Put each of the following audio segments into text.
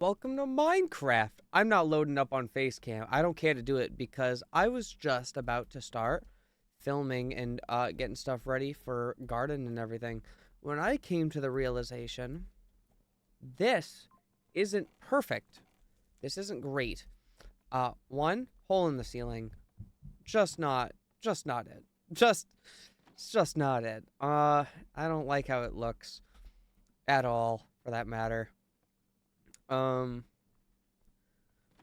Welcome to Minecraft. I'm not loading up on Facecam. I don't care to do it because I was just about to start filming and getting stuff ready for garden and everything when I came to the realization this isn't perfect. This isn't great. One hole in the ceiling, just not it. Just it's just not it. I don't like how it looks at all, for that matter. Um,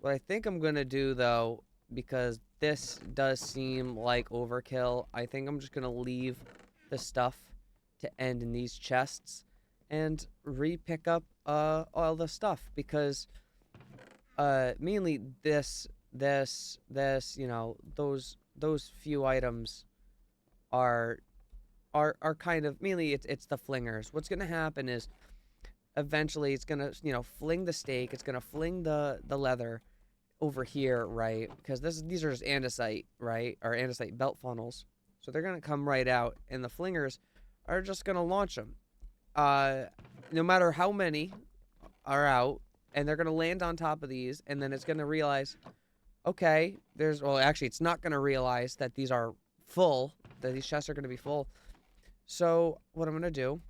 What I think I'm gonna do though, because this does seem like overkill, I think I'm just gonna leave the stuff to end in these chests and re-pick up all the stuff because mainly this, those few items are are kind of mainly it's the flingers. What's gonna happen is eventually it's gonna fling the steak, it's gonna fling the leather over here, right? Because these are just andesite, right? Or andesite belt funnels. So they're gonna come right out, and the flingers are just gonna launch them. Uh, no matter how many are out, and they're gonna land on top of these, and then it's gonna realize, okay, actually, it's not gonna realize that these are full, that these chests are gonna be full. So what I'm gonna do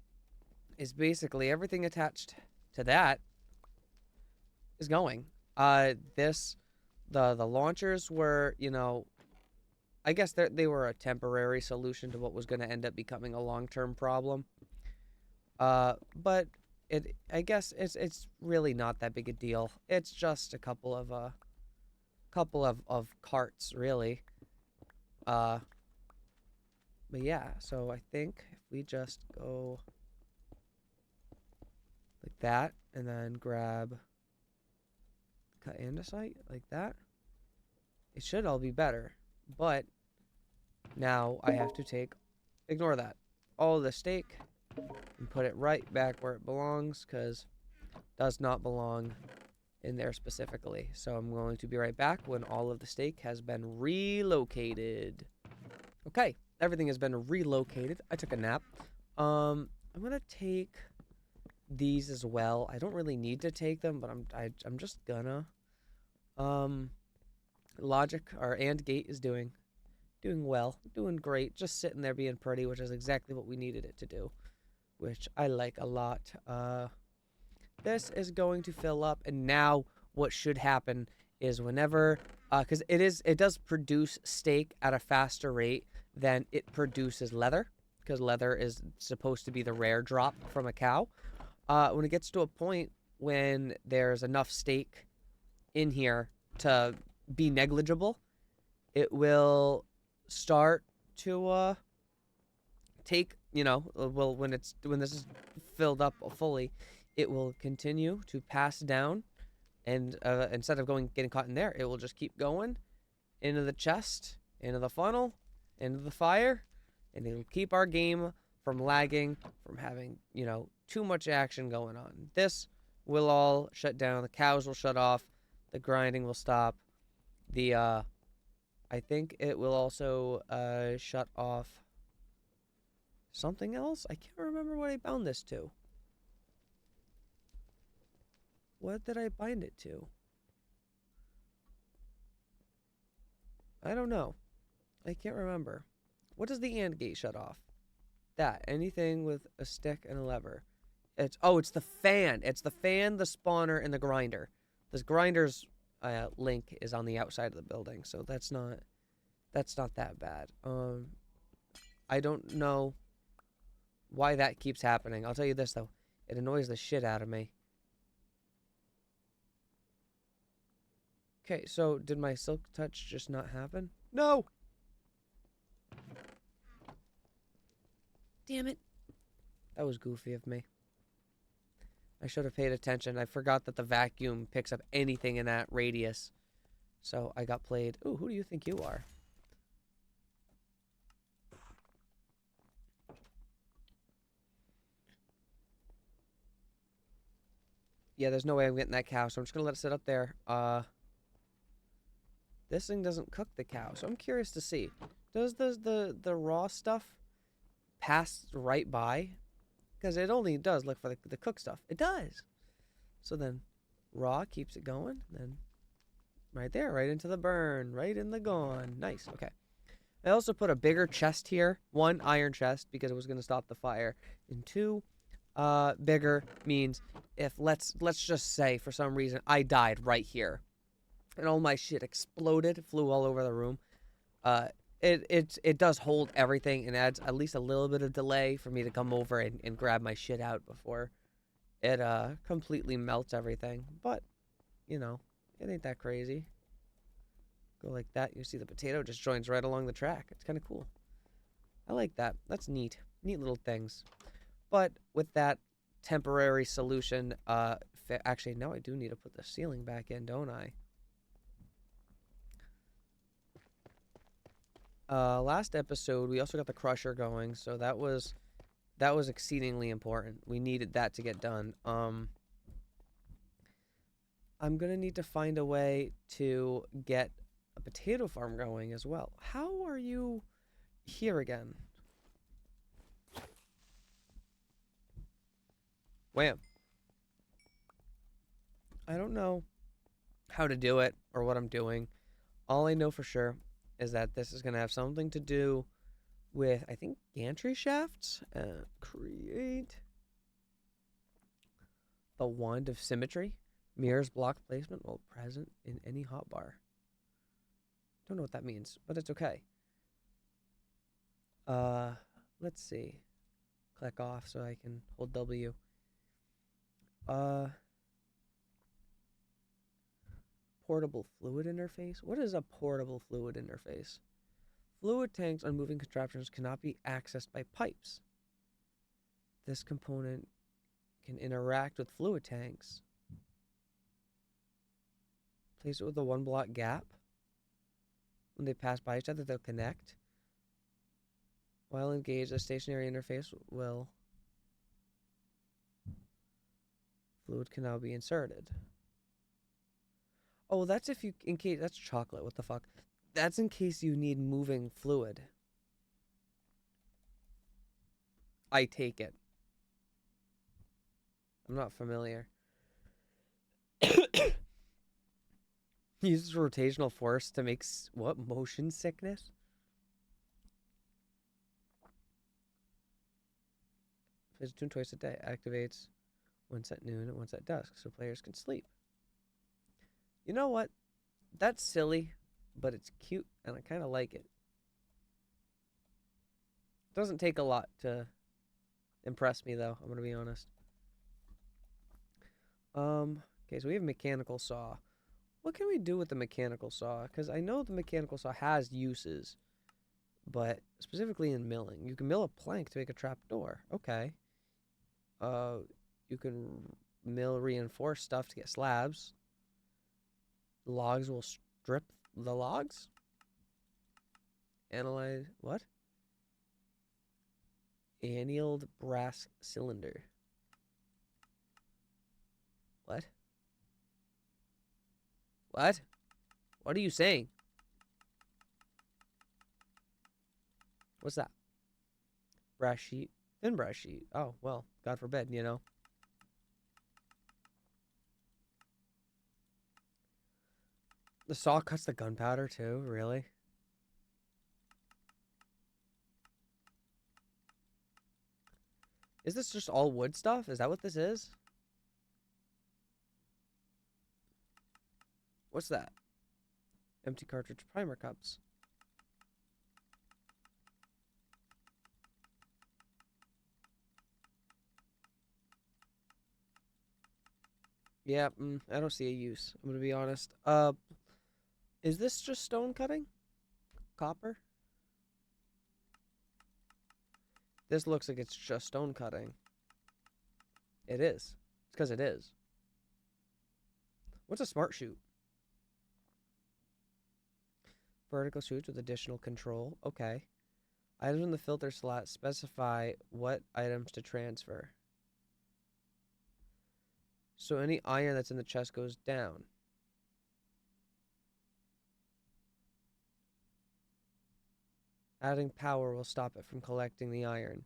is basically everything attached to that is going. This the launchers were, I guess they were a temporary solution to what was going to end up becoming a long-term problem. But I guess it's really not that big a deal. It's just a couple of carts, really. Uh, but yeah, so I think if we just go like that and then grab cut andesite like that, it should all be better. But now I have to ignore that, all the steak and put it right back where it belongs because it does not belong in there specifically. So I'm going to be right back when all of the steak has been relocated. Okay, everything has been relocated. I took a nap. I'm gonna take these as well. I don't really need to take them, but I'm just gonna. Um, Logic or and gate is doing well, doing great, just sitting there being pretty, which is exactly what we needed it to do, which I like a lot. This is going to fill up, and now what should happen is whenever, because it does produce steak at a faster rate than it produces leather, because leather is supposed to be the rare drop from a cow. When it gets to a point when there's enough steak in here to be negligible, it will start to take, well, when this is filled up fully, it will continue to pass down, and instead of getting caught in there, it will just keep going into the chest, into the funnel, into the fire, and it'll keep our game from lagging, from having, too much action going on. This will all shut down. The cows will shut off. The grinding will stop. I think it will also shut off something else. I can't remember what I bound this to. What did I bind it to? I don't know. I can't remember. What does the AND gate shut off? That. Anything with a stick and a lever. It's the fan. It's the fan, the spawner, and the grinder. This grinder's link is on the outside of the building, so that's not that bad. I don't know why that keeps happening. I'll tell you this though, it annoys the shit out of me. Okay, so did my silk touch just not happen? No! Damn it. That was goofy of me. I should have paid attention. I forgot that the vacuum picks up anything in that radius. So I got played. Ooh, who do you think you are? Yeah, there's no way I'm getting that cow, so I'm just gonna let it sit up there. This thing doesn't cook the cow, so I'm curious to see. Does the raw stuff pass right by? Because it only does look for the cooked stuff. It does. So then, Raw keeps it going. Then right there, right into the burn, right in the gone. Nice. Okay. I also put a bigger chest here. One, iron chest, because it was going to stop the fire. And two, bigger means if let's just say for some reason I died right here and all my shit exploded, flew all over the room. Uh, it does hold everything and adds at least a little bit of delay for me to come over and grab my shit out before it completely melts everything. But you know, it ain't that crazy. Go like that, you see the potato just joins right along the track. It's kind of cool. I like that. That's neat. Neat little things. But with that temporary solution, actually, now I do need to put the ceiling back in, don't I? Last episode, we also got the crusher going, so that was exceedingly important. We needed that to get done. I'm gonna need to find a way to get a potato farm going as well. How are you here again? Wham. I don't know how to do it or what I'm doing. All I know for sure is that this is going to have something to do with, I think, gantry shafts. Create the wand of symmetry. Mirrors block placement while present in any hotbar. Don't know what that means, but it's okay. Let's see. Click off so I can hold W. Portable fluid interface? What is a portable fluid interface? Fluid tanks on moving contraptions cannot be accessed by pipes. This component can interact with fluid tanks. Place it with a 1 block gap. When they pass by each other, they'll connect. While engaged, a stationary interface will... Fluid can now be inserted. Oh, that's if you... In case... That's chocolate. What the fuck? That's in case you need moving fluid. I take it. I'm not familiar. Uses rotational force to make... What? Motion sickness? Plays a tune twice a day. Activates once at noon and once at dusk, so players can sleep. You know what? That's silly, but it's cute, and I kind of like it. Doesn't take a lot to impress me, though. I'm gonna be honest. Okay, so we have a mechanical saw. What can we do with the mechanical saw? Because I know the mechanical saw has uses, but specifically in milling, you can mill a plank to make a trap door. Okay. You can mill reinforced stuff to get slabs. Logs will strip the logs. Analyze what? Annealed brass cylinder. What? What? What are you saying? What's that? Brass sheet. Thin brass sheet. Oh, well, God forbid, you know. The saw cuts the gunpowder too, really? Is this just all wood stuff? Is that what this is? What's that? Empty cartridge primer cups. Yeah, I don't see a use. I'm gonna be honest. Is this just stone cutting? Copper? This looks like it's just stone cutting. It is. It's because it is. What's a smart chute? Vertical chutes with additional control. Okay. Items in the filter slot specify what items to transfer. So any iron that's in the chest goes down. Adding power will stop it from collecting the iron.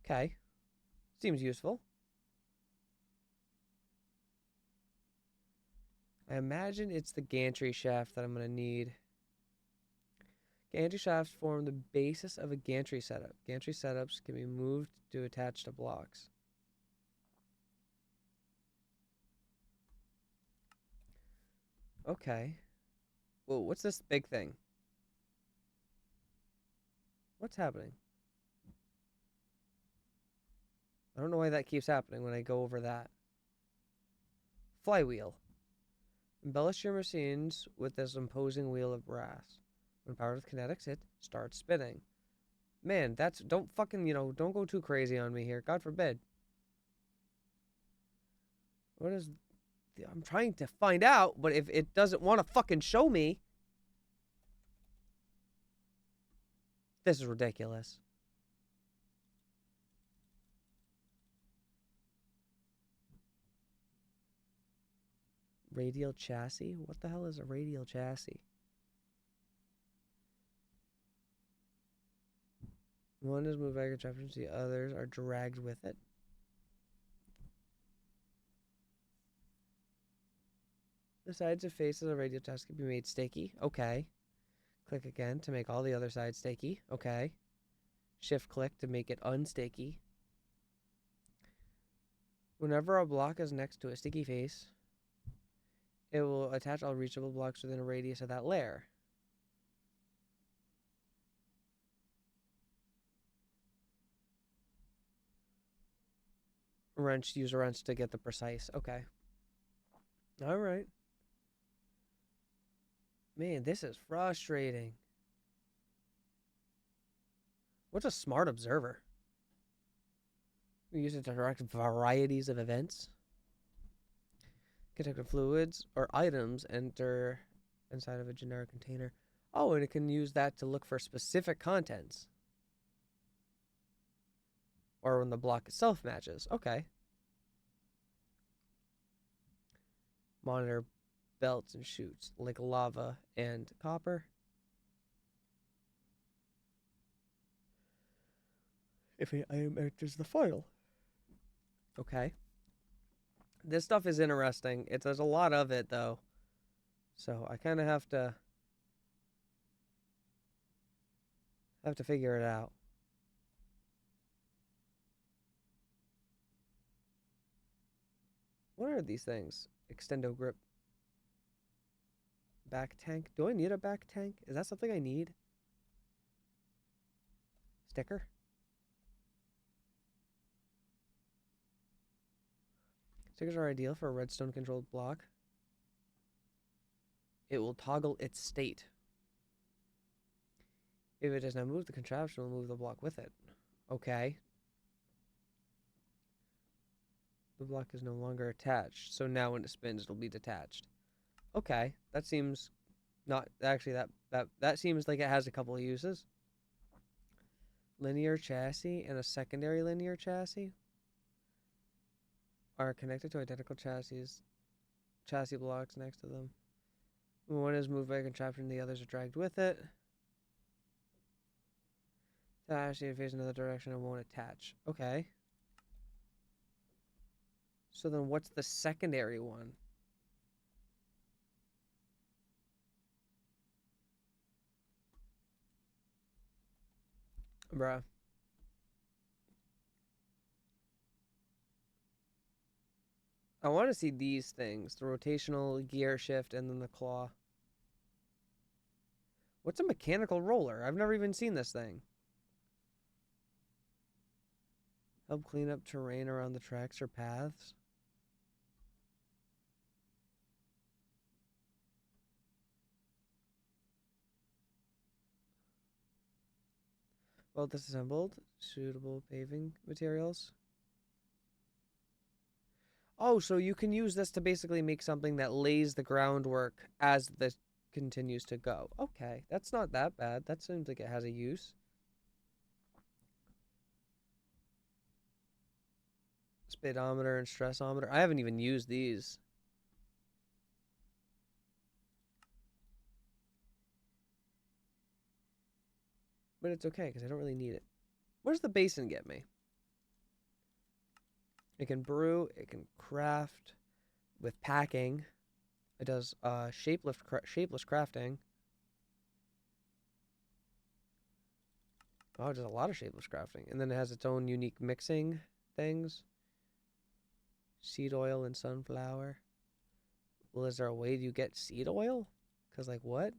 Okay. Seems useful. I imagine it's the gantry shaft that I'm going to need. Gantry shafts form the basis of a gantry setup. Gantry setups can be moved to attach to blocks. Okay. Whoa, what's this big thing? What's happening? I don't know why that keeps happening when I go over that. Flywheel. Embellish your machines with this imposing wheel of brass. When powered with kinetics, it starts spinning. Man, that's... Don't fucking, don't go too crazy on me here. God forbid. What is... I'm trying to find out, but if it doesn't want to fucking show me... This is ridiculous. Radial chassis? What the hell is a radial chassis? One is moved by contraptions, the others are dragged with it. The sides and faces of a radial chassis can be made sticky. Okay. Click again to make all the other sides sticky. Okay. Shift click to make it unsticky. Whenever a block is next to a sticky face, it will attach all reachable blocks within a radius of that layer. Use a wrench to get the precise. Okay. Alright. Man, this is frustrating. What's a smart observer? We use it to direct varieties of events. Detected fluids or items enter inside of a generic container. Oh, and it can use that to look for specific contents. Or when the block itself matches. Okay. Monitor belts and chutes like lava and copper. If an item enters the file. Okay. This stuff is interesting. There's a lot of it, though. So I kind of have to figure it out. What are these things? Extendo grip. Back tank. Do I need a back tank? Is that something I need? Sticker? Stickers are ideal for a redstone controlled block. It will toggle its state. If it does not move, the contraption will move the block with it. Okay. The block is no longer attached, so now when it spins, it'll be detached. Okay, that seems not actually that seems like it has a couple of uses. Linear chassis and a secondary linear chassis are connected to identical chassis blocks next to them. When one is moved by a contraption, the others are dragged with it. Chassis face another direction and won't attach. Okay. So then what's the secondary one? Bruh. I want to see these things. The rotational gear shift and then the claw. What's a mechanical roller? I've never even seen this thing. Help clean up terrain around the tracks or paths. Well disassembled. Suitable paving materials. Oh, so you can use this to basically make something that lays the groundwork as this continues to go. Okay, that's not that bad. That seems like it has a use. Speedometer and stressometer. I haven't even used these. But it's okay, because I don't really need it. What does the basin get me? It can brew, it can craft with packing. It does shapeless crafting. Oh, it does a lot of shapeless crafting. And then it has its own unique mixing things. Seed oil and sunflower. Well, is there a way you get seed oil? Because, like, what?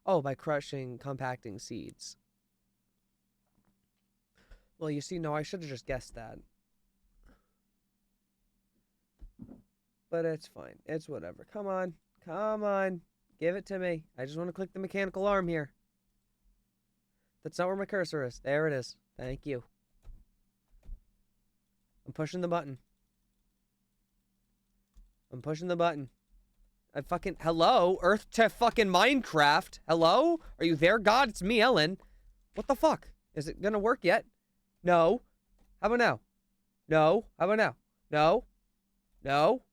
Oh, by compacting seeds. Well, you see, no, I should have just guessed that. But it's fine. It's whatever. Come on. Come on. Give it to me. I just want to click the mechanical arm here. That's not where my cursor is. There it is. Thank you. I'm pushing the button. I'm pushing the button. I fucking... Hello? Earth to fucking Minecraft. Hello? Are you there, God? It's me, Ellen. What the fuck? Is it gonna work yet? No. How about now? No. How about now? No. No.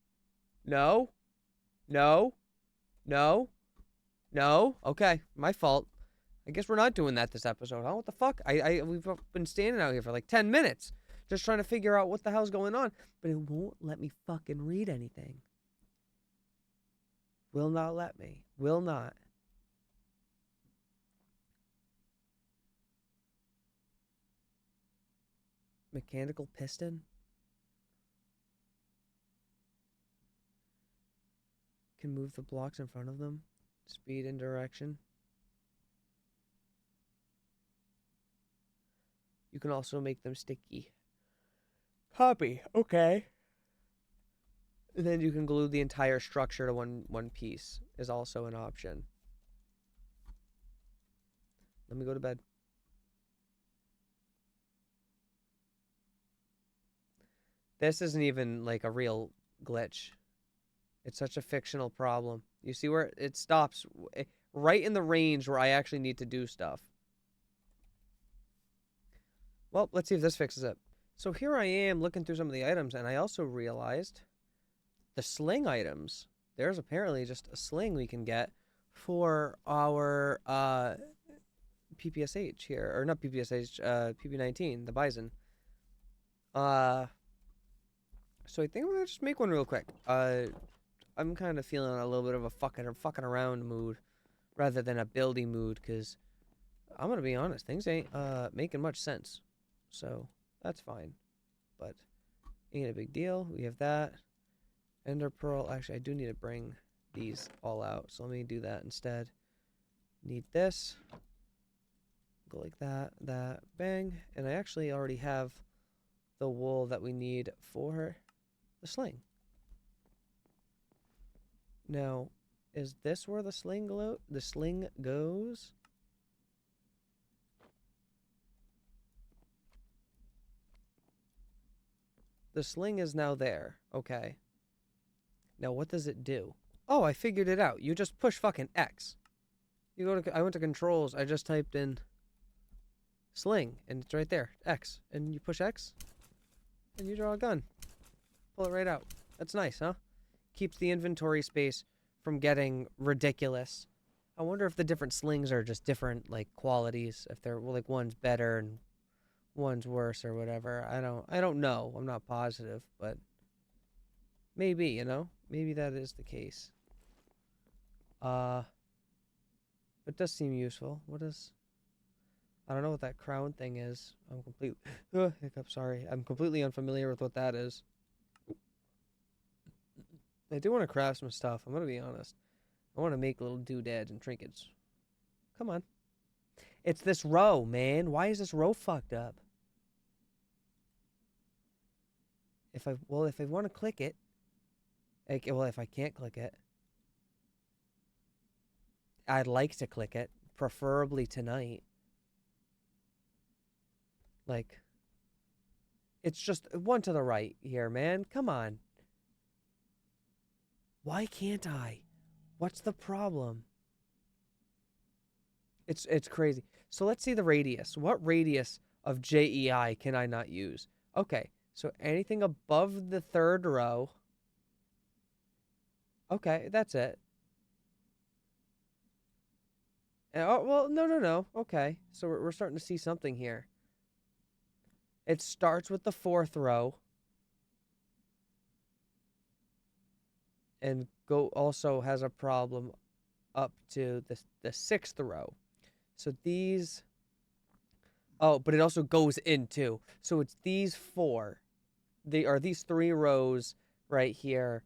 No. No. No. No. Okay. My fault. I guess we're not doing that this episode, huh? What the fuck? We've been standing out here for like 10 minutes just trying to figure out what the hell's going on, but it won't let me fucking read anything. Will not let me. Will not. Mechanical piston? Can move the blocks in front of them. Speed and direction. You can also make them sticky. Copy. Okay. And then you can glue the entire structure to one piece is also an option. Let me go to bed. This isn't even like a real glitch. It's such a fictional problem. You see where it stops right in the range where I actually need to do stuff. Well, let's see if this fixes it. So here I am looking through some of the items, and I also realized the sling items. There's apparently just a sling we can get for our PPSH here. Or not PPSH, PP19, the Bison. So I think I'm gonna just make one real quick. I'm kind of feeling a little bit of a fucking around mood rather than a buildy mood, because I'm gonna be honest, things ain't making much sense. So that's fine, but ain't a big deal. We have that. Ender Pearl. Actually, I do need to bring these all out, so let me do that instead. Need this. Go like that, bang. And I actually already have the wool that we need for the sling. Now, is this where the sling goes? The sling is now there. Okay. Now, what does it do? Oh, I figured it out. You just push fucking X. You go to... I went to controls. I just typed in sling, and it's right there. X. And you push X, and you draw a gun. Pull it right out. That's nice, huh? Keeps the inventory space from getting ridiculous. I wonder if the different slings are just different, like, qualities. If they're, well, like, one's better and one's worse or whatever. I don't know. I'm not positive, but maybe, you know? Maybe that is the case. It does seem useful. What is... I don't know what that crown thing is. I'm completely... hiccup, sorry. I'm completely unfamiliar with what that is. I do want to craft some stuff. I'm going to be honest. I want to make little doodads and trinkets. Come on. It's this row, man. Why is this row fucked up? If I want to click it... well, if I can't click it... I'd like to click it. Preferably tonight. Like... It's just one to the right here, man. Come on. Why can't I? What's the problem? It's crazy. So let's see the radius. What radius of JEI can I not use? Okay, so anything above the third row. Okay, that's it. Oh, well, no. Okay, so we're starting to see something here. It starts with the fourth row. and go also has a problem up to the 6th row. So these, oh, but it also goes in too. So it's these four. They are these 3 rows right here.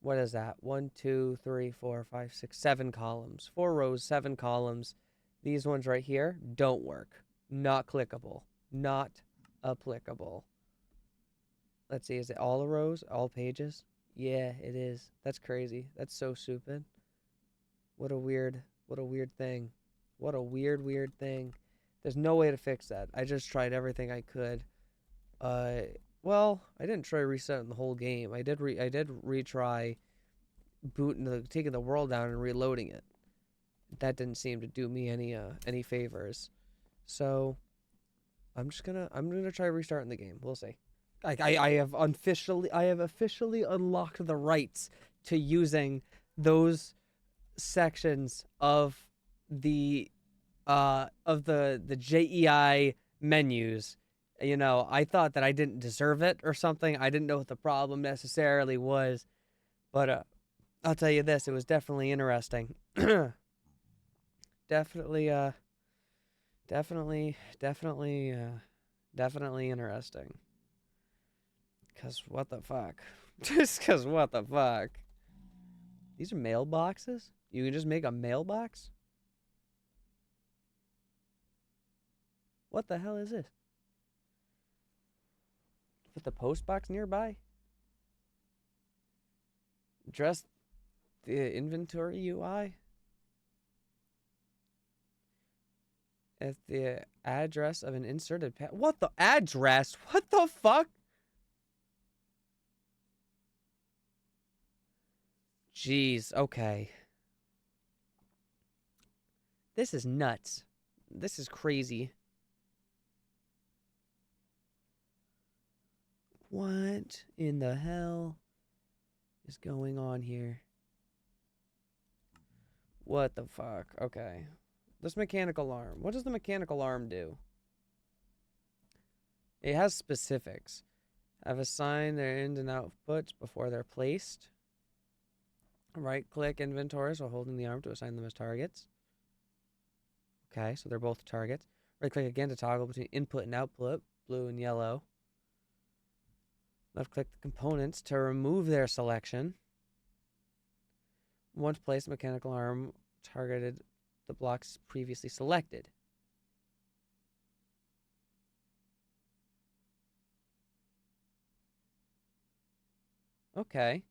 What is that? 1, 2, 3, 4, 5, 6, 7 columns. 4 rows, 7 columns. These ones right here don't work. Not clickable. Not applicable. Let's see, is it all the rows? All pages? Yeah, it is. That's crazy. That's so stupid. What a weird thing. What a weird thing. There's no way to fix that. I just tried everything I could. Well, I didn't try resetting the whole game. I did retry taking the world down and reloading it. That didn't seem to do me any favors. So I'm gonna try restarting the game. We'll see. I have officially unlocked the rights to using those sections of the the JEI menus. You know, I thought that I didn't deserve it or something. I didn't know what the problem necessarily was, but I'll tell you this, it was definitely interesting. definitely definitely interesting. Cause what the fuck? Just cause what the fuck? These are mailboxes? You can just make a mailbox? What the hell is this? Put the post box nearby? Address the inventory UI? At the address of an inserted pad. What the address? What the fuck? Jeez, okay. This is nuts. This is crazy. What in the hell is going on here? What the fuck? Okay. This mechanical arm. What does the mechanical arm do? It has specifics. I've assigned their in and outputs before they're placed. Right-click inventories while holding the arm to assign them as targets. Okay, so they're both targets. Right-click again to toggle between input and output, blue and yellow. Left-click the components to remove their selection. Once placed, the mechanical arm targeted the blocks previously selected. Okay.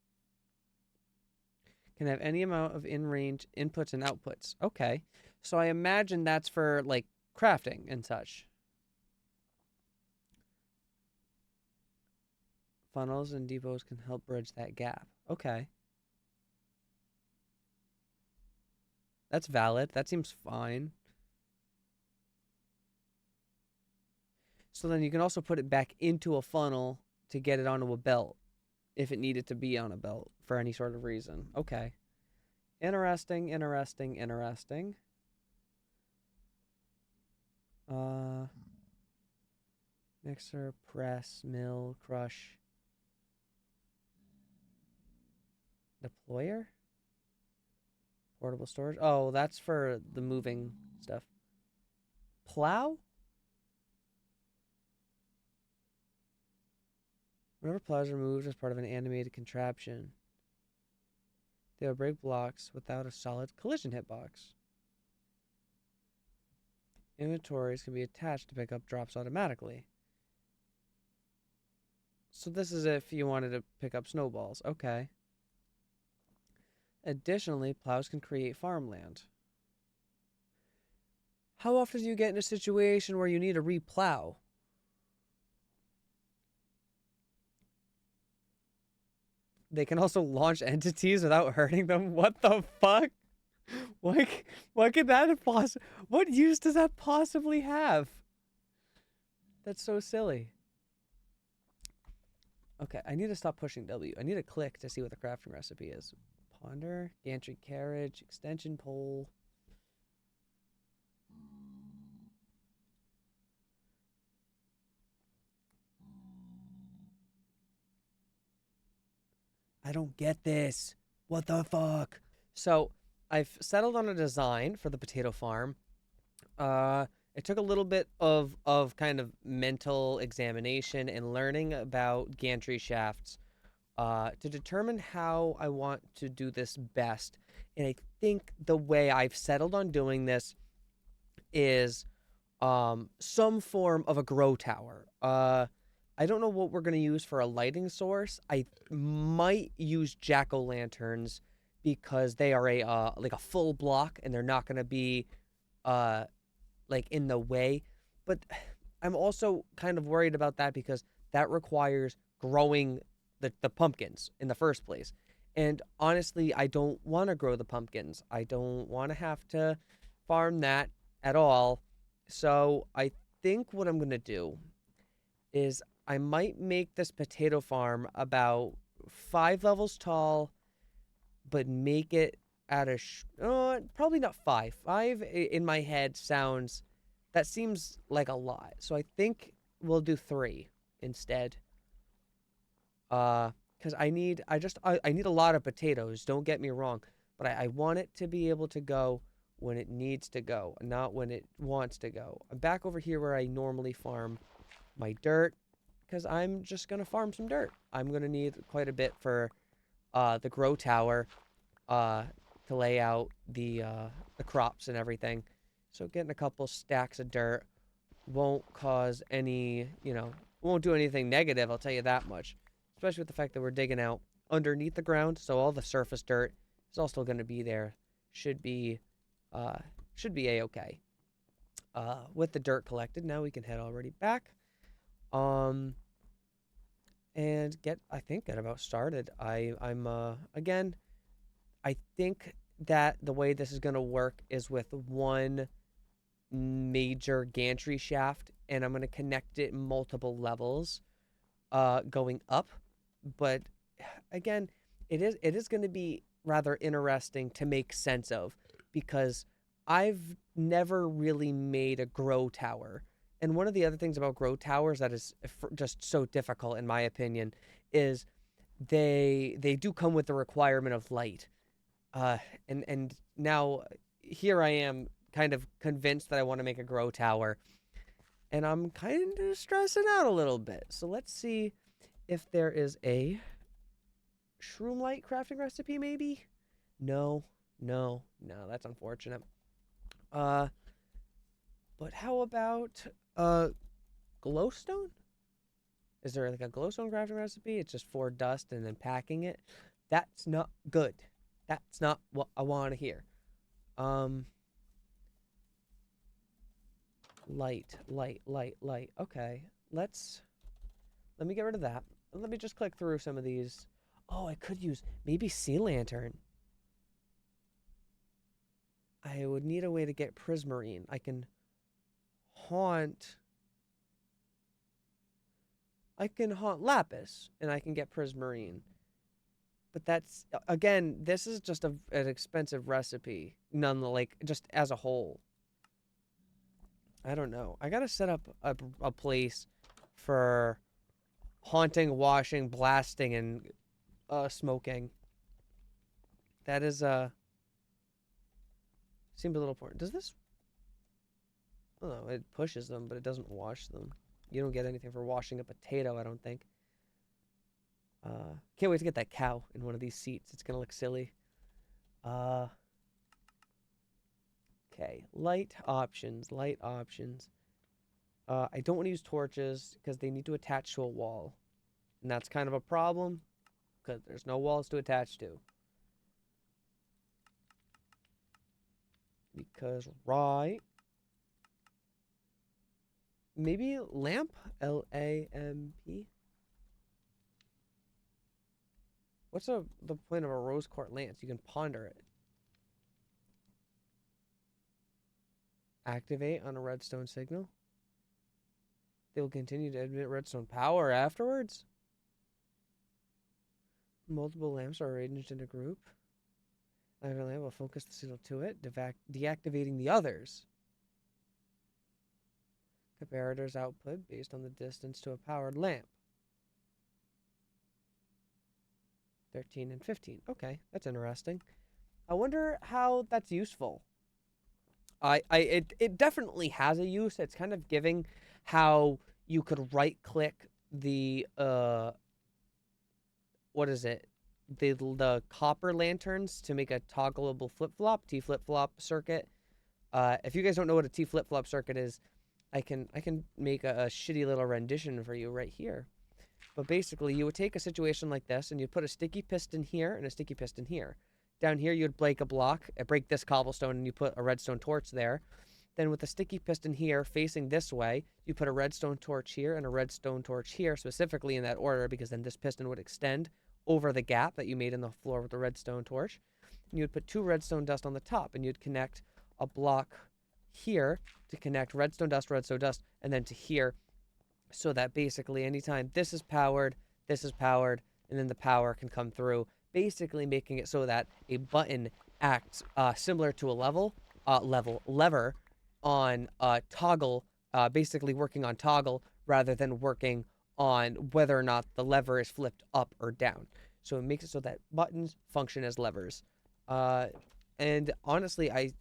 Can have any amount of in-range inputs and outputs. Okay. So I imagine that's for, like, crafting and such. Funnels and depots can help bridge that gap. Okay. That's valid. That seems fine. So then you can also put it back into a funnel to get it onto a belt if it needed to be on a belt for any sort of reason. Okay. Interesting. Mixer, press, mill, crush. Deployer? Portable storage? Oh, that's for the moving stuff. Plow? Whenever plows are moved as part of an animated contraption, they will break blocks without a solid collision hitbox. Inventories can be attached to pick up drops automatically. So this is if you wanted to pick up snowballs. Okay. Additionally, plows can create farmland. How often do you get in a situation where you need to replow? They can also launch entities without hurting them. What the fuck? What could that what use does that possibly have? That's so silly. Okay, I need to stop pushing W. I need to click to see what the crafting recipe is. Ponder, gantry carriage, extension pole. I don't get this. What the fuck? So I've settled on a design for the potato farm. Uh, it took a little bit of kind of mental examination and learning about gantry shafts to determine how I want to do this best. And I think the way I've settled on doing this is some form of a grow tower. I don't know what we're gonna use for a lighting source. I might use jack-o'-lanterns because they are a like a full block and they're not gonna be uh like in the way. But I'm also kind of worried about that because that requires growing the pumpkins in the first place. And honestly, I don't want to grow the pumpkins. I don't want to have to farm that at all. So I think what I'm going to do is I might make this potato farm about 5 levels tall, but make it at a probably not five. Five in my head sounds that seems like a lot. So I think we'll do three instead. Because I need a lot of potatoes. Don't get me wrong, but I want it to be able to go when it needs to go, not when it wants to go. I'm back over here where I normally farm my dirt because I'm just gonna farm some dirt. I'm gonna need quite a bit for the grow tower uh, to lay out the crops and everything. So getting a couple stacks of dirt won't cause any, won't do anything negative, I'll tell you that much. Especially with the fact that we're digging out underneath the ground, so all the surface dirt is all still going to be there. Should be, uh, should be a-okay. With the dirt collected, now we can head already back. Um, and I think, get about started. Again, I think that the way this is going to work is with one major gantry shaft, and I'm going to connect it multiple levels going up. But again, it is going to be rather interesting to make sense of because I've never really made a grow tower. And one of the other things about grow towers that is just so difficult in my opinion is they do come with the requirement of light. Uh, and now here I am kind of convinced that I want to make a grow tower, and I'm kind of stressing out a little bit. So let's see if there is a shroom light crafting recipe, maybe? No, no, no, that's unfortunate. Uh, but how about glowstone? Is there like a glowstone crafting recipe? It's just for dust and then packing it. That's not good. That's not what I want to hear. Um, light. Okay, let me get rid of that. Let me just click through some of these. Oh, I could use maybe sea lantern. I would need a way to get prismarine. Haunt. I can haunt lapis, and I can get prismarine. But that's again, this is just an expensive recipe. None like just as a whole. I don't know. I gotta set up a place for haunting, washing, blasting, and smoking. That is seems a little important. Does this? Oh, no, it pushes them, but it doesn't wash them. You don't get anything for washing a potato, I don't think. Can't wait to get that cow in one of these seats. It's gonna look silly. Uh, okay. Light options. Light options. I don't want to use torches because they need to attach to a wall, and that's kind of a problem because there's no walls to attach to. Because right, maybe lamp. LAMP. What's the point of a rose quartz lance? You can ponder it. Activate on a redstone signal. They will continue to emit redstone power afterwards. Multiple lamps are arranged in a group. Either lamp will focus the signal to it, deactivating the others. Comparators output based on the distance to a powered lamp. 13 and 15. Okay, that's interesting. I wonder how that's useful. It definitely has a use. It's kind of giving how you could right click the what is it? The copper lanterns to make a toggleable flip-flop, T flip-flop circuit. If you guys don't know what a T flip-flop circuit is, I can make a shitty little rendition for you right here. But basically, you would take a situation like this, and you'd put a sticky piston here and a sticky piston here. Down here, you'd break a block, break this cobblestone, and you put a redstone torch there. Then with the sticky piston here facing this way, you put a redstone torch here and a redstone torch here, specifically in that order, because then this piston would extend over the gap that you made in the floor with the redstone torch. And you would put 2 redstone dust on the top, and you'd connect a block here to connect redstone dust, and then to here, so that basically anytime this is powered, and then the power can come through, basically making it so that a button acts similar to a lever on toggle, basically working on toggle rather than working on whether or not the lever is flipped up or down. So it makes it so that buttons function as levers. And honestly, I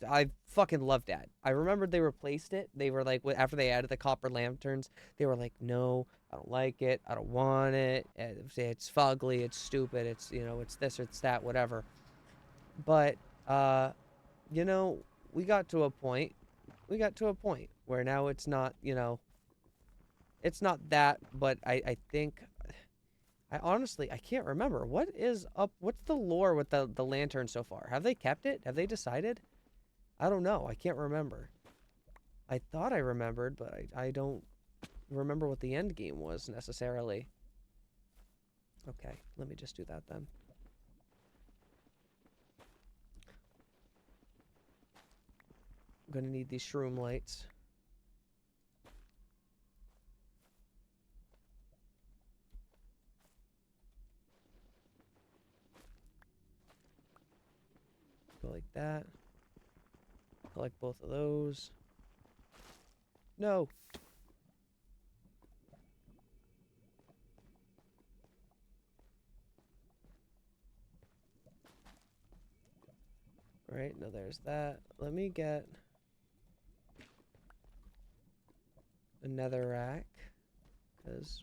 fucking love that. I remembered they replaced it. They were like, after they added the copper lanterns, they were like, no, I don't like it. I don't want it. It's fugly. It's stupid. It's, it's this or it's that, whatever. But, you know, we got to a point. Where now it's not, it's not that, but I think, I honestly, I can't remember. What's the lore with the lantern so far? Have they kept it? Have they decided? I don't know. I can't remember. I thought I remembered, but I don't remember what the end game was necessarily. Okay, let me just do that then. I'm gonna need these shroom lights. Go like that. Collect both of those. No. Right, no, there's that. Let me get a nether rack, because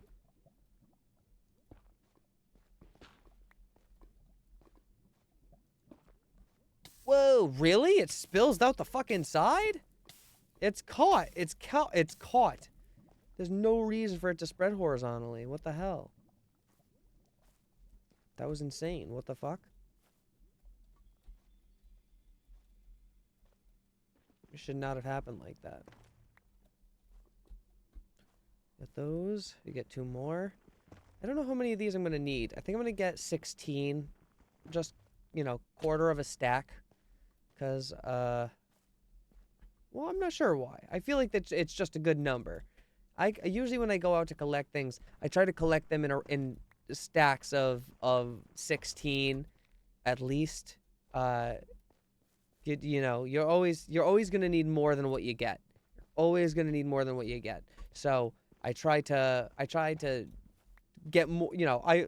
whoa, really? It spills out the fucking side? It's caught. It's caught. There's no reason for it to spread horizontally. What the hell? That was insane. What the fuck? It should not have happened like that. Get those. You get 2 more. I don't know how many of these I'm going to need. I think I'm going to get 16. Just, quarter of a stack. Because, well, I'm not sure why. I feel like it's just a good number. I usually when I go out to collect things, I try to collect them in stacks of 16 at least. You're always gonna need more than what you get. Always gonna need more than what you get. So I try to get more. I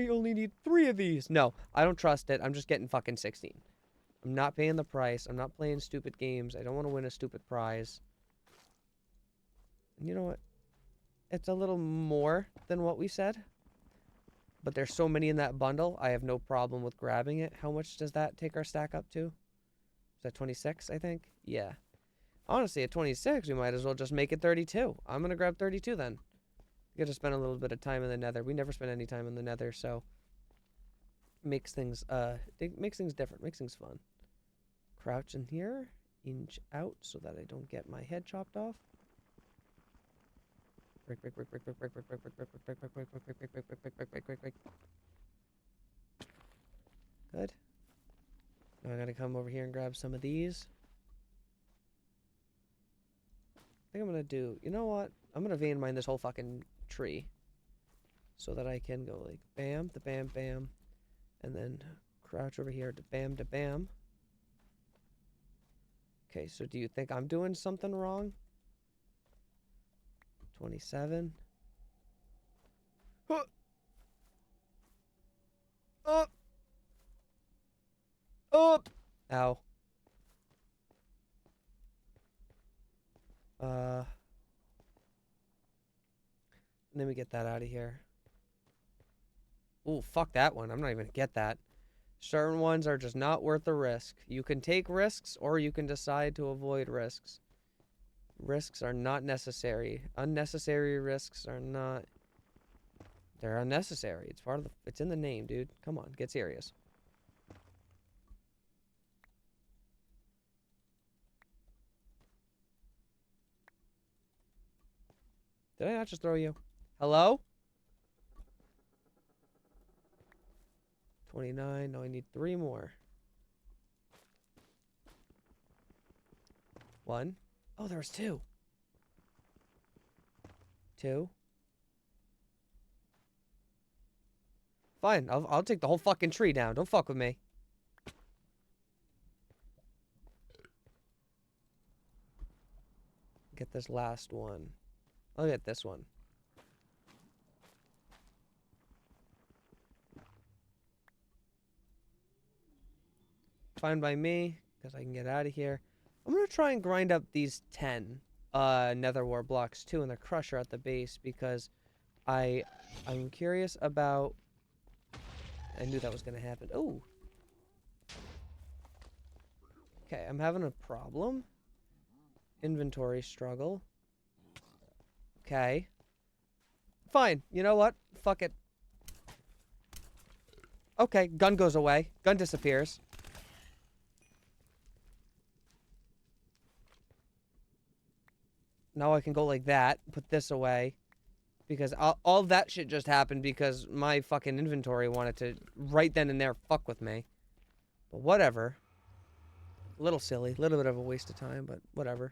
only need 3 of these. No, I don't trust it. I'm just getting fucking 16. I'm not paying the price. I'm not playing stupid games. I don't want to win a stupid prize. And you know what? It's a little more than what we said. But there's so many in that bundle, I have no problem with grabbing it. How much does that take our stack up to? Is that 26, I think? Yeah. Honestly, at 26, we might as well just make it 32. I'm going to grab 32 then. We got to spend a little bit of time in the nether. We never spend any time in the nether, so makes things different, makes things fun. Crouch in here, inch out so that I don't get my head chopped off. Break. Good. Now I gotta come over here and grab some of these. I think I'm gonna do, you know what? I'm gonna vein mine this whole fucking tree. So that I can go like bam, to bam, bam. And then crouch over here to bam, to bam. Okay, so do you think I'm doing something wrong? 27. Huh. Oh! Oh! Ow. Let me get that out of here. Ooh, fuck that one. I'm not even gonna get that. Certain ones are just not worth the risk. You can take risks or you can decide to avoid risks. Risks are not necessary. Unnecessary risks are not... They're unnecessary. It's part of the... It's in the name, dude. Come on, get serious. Did I not just throw you? Hello? 29. No, I need 3 more. 1. Oh, there was 2. 2. Fine, I'll take the whole fucking tree down. Don't fuck with me. Get this last one. I'll get this one. Fine by me, because I can get out of here. I'm going to try and grind up these 10 nether war blocks too in the crusher at the base, because I'm curious about... I knew that was going to happen. Oh. Okay, I'm having a problem. Inventory struggle. Okay. Fine. You know what? Fuck it. Okay, gun goes away. Gun disappears. Now I can go like that. Put this away. Because all that shit just happened because my fucking inventory wanted to, right then and there, fuck with me. But whatever. A little silly. A little bit of a waste of time, but whatever.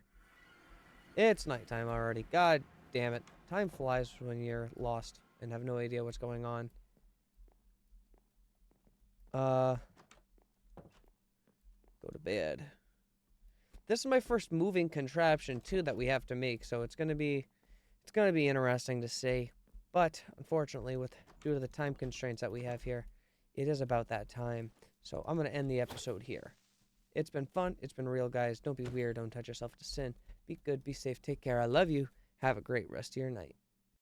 It's nighttime already. God damn it. Time flies when you're lost and have no idea what's going on. Go to bed. This is my first moving contraption, too, that we have to make, so it's gonna be interesting to see. But, unfortunately, due to the time constraints that we have here, it is about that time. So, I'm gonna end the episode here. It's been fun. It's been real, guys. Don't be weird. Don't touch yourself to sin. Be good. Be safe. Take care. I love you. Have a great rest of your night.